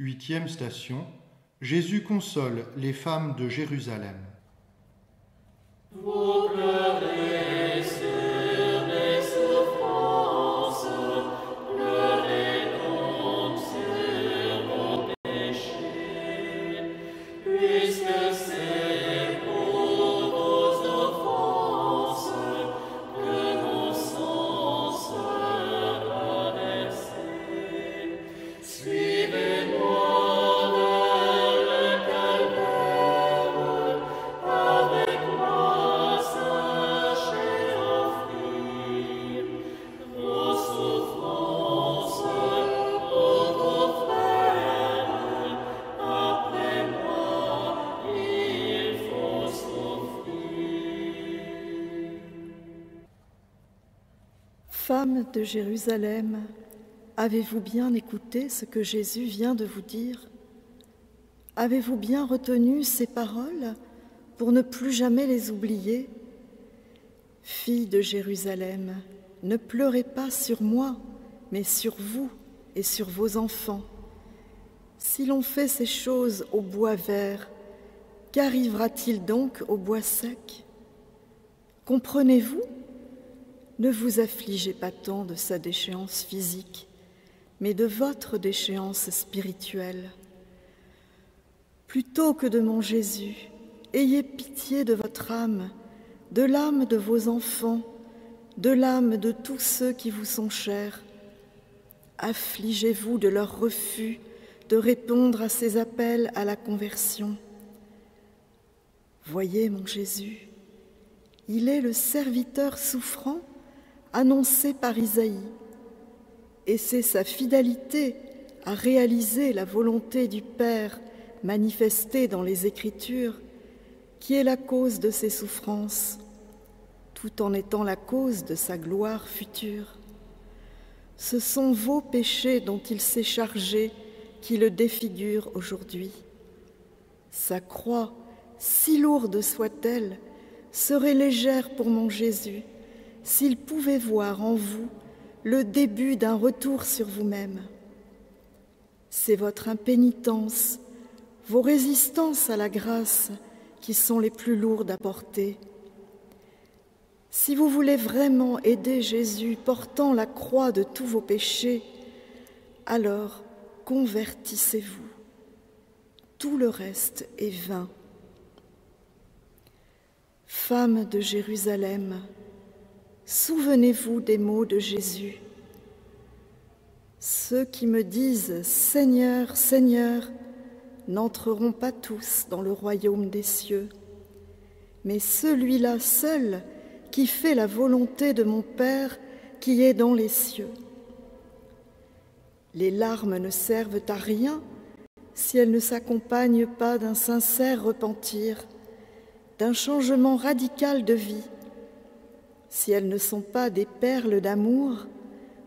Huitième station. Jésus console les femmes de Jérusalem. Vous pleurez sur les souffrances, pleurez donc sur vos péchés, puisque c'est pour vos offenses que mon sang sera versé. Suivez-moi vers le calvaire, avec moi sachez offrir vos souffrances pour vos frères. Après moi, il faut souffrir. Femmes de Jérusalem, avez-vous bien écouté ce que Jésus vient de vous dire? Avez-vous bien retenu ces paroles pour ne plus jamais les oublier? Filles de Jérusalem, ne pleurez pas sur moi, mais sur vous et sur vos enfants. Si l'on fait ces choses au bois vert, qu'arrivera-t-il donc au bois sec? Comprenez-vous? Ne vous affligez pas tant de sa déchéance physique, mais de votre déchéance spirituelle. Plutôt que de mon Jésus, ayez pitié de votre âme, de l'âme de vos enfants, de l'âme de tous ceux qui vous sont chers. Affligez-vous de leur refus de répondre à ces appels à la conversion. Voyez mon Jésus, il est le serviteur souffrant annoncé par Isaïe, et c'est sa fidélité à réaliser la volonté du Père manifestée dans les Écritures qui est la cause de ses souffrances, tout en étant la cause de sa gloire future. Ce sont vos péchés dont il s'est chargé qui le défigurent aujourd'hui. Sa croix, si lourde soit-elle, serait légère pour mon Jésus s'il pouvait voir en vous le début d'un retour sur vous-même. C'est votre impénitence, vos résistances à la grâce qui sont les plus lourdes à porter. Si vous voulez vraiment aider Jésus portant la croix de tous vos péchés, alors convertissez-vous. Tout le reste est vain. Femmes de Jérusalem, souvenez-vous des mots de Jésus. Ceux qui me disent « Seigneur, Seigneur » n'entreront pas tous dans le royaume des cieux, mais celui-là seul qui fait la volonté de mon Père qui est dans les cieux. Les larmes ne servent à rien si elles ne s'accompagnent pas d'un sincère repentir, d'un changement radical de vie, si elles ne sont pas des perles d'amour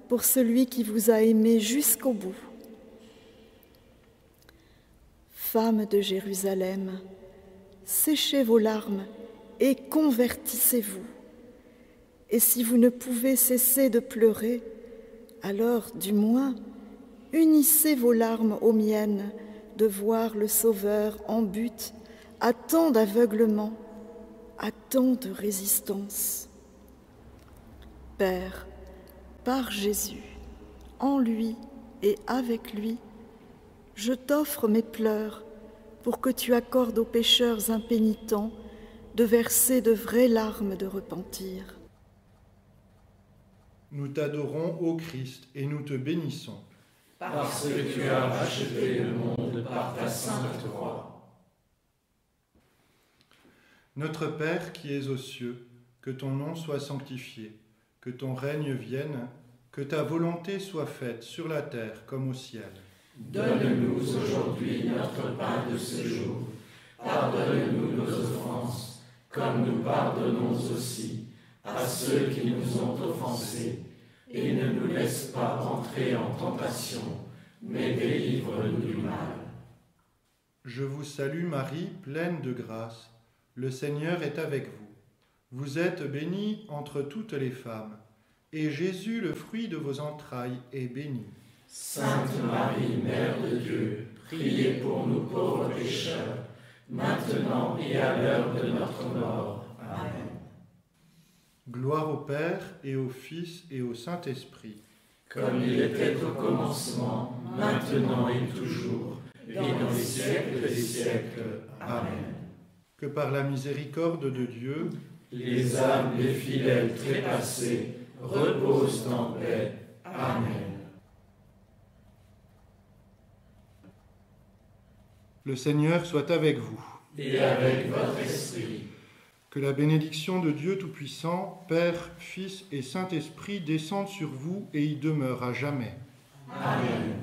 pour celui qui vous a aimé jusqu'au bout. Femmes de Jérusalem, séchez vos larmes et convertissez-vous. Et si vous ne pouvez cesser de pleurer, alors du moins unissez vos larmes aux miennes de voir le Sauveur en butte à tant d'aveuglement, à tant de résistance. Père, par Jésus, en lui et avec lui, je t'offre mes pleurs pour que tu accordes aux pécheurs impénitents de verser de vraies larmes de repentir. Nous t'adorons, ô Christ, et nous te bénissons. Parce que tu as racheté le monde par ta sainte croix. Notre Père qui es aux cieux, que ton nom soit sanctifié, que ton règne vienne, que ta volonté soit faite sur la terre comme au ciel. Donne-nous aujourd'hui notre pain de ce jour. Pardonne-nous nos offenses, comme nous pardonnons aussi à ceux qui nous ont offensés. Et ne nous laisse pas entrer en tentation, mais délivre-nous du mal. Je vous salue Marie, pleine de grâce. Le Seigneur est avec vous. Vous êtes bénie entre toutes les femmes, et Jésus, le fruit de vos entrailles, est béni. Sainte Marie, Mère de Dieu, priez pour nous pauvres pécheurs, maintenant et à l'heure de notre mort. Amen. Gloire au Père et au Fils et au Saint-Esprit. Comme il était au commencement, maintenant et toujours, et dans les siècles des siècles. Amen. Que par la miséricorde de Dieu, les âmes des fidèles trépassés reposent en paix. Amen. le Seigneur soit avec vous. Et avec votre esprit. Que la bénédiction de Dieu Tout-Puissant, Père, Fils et Saint-Esprit descende sur vous et y demeure à jamais. Amen.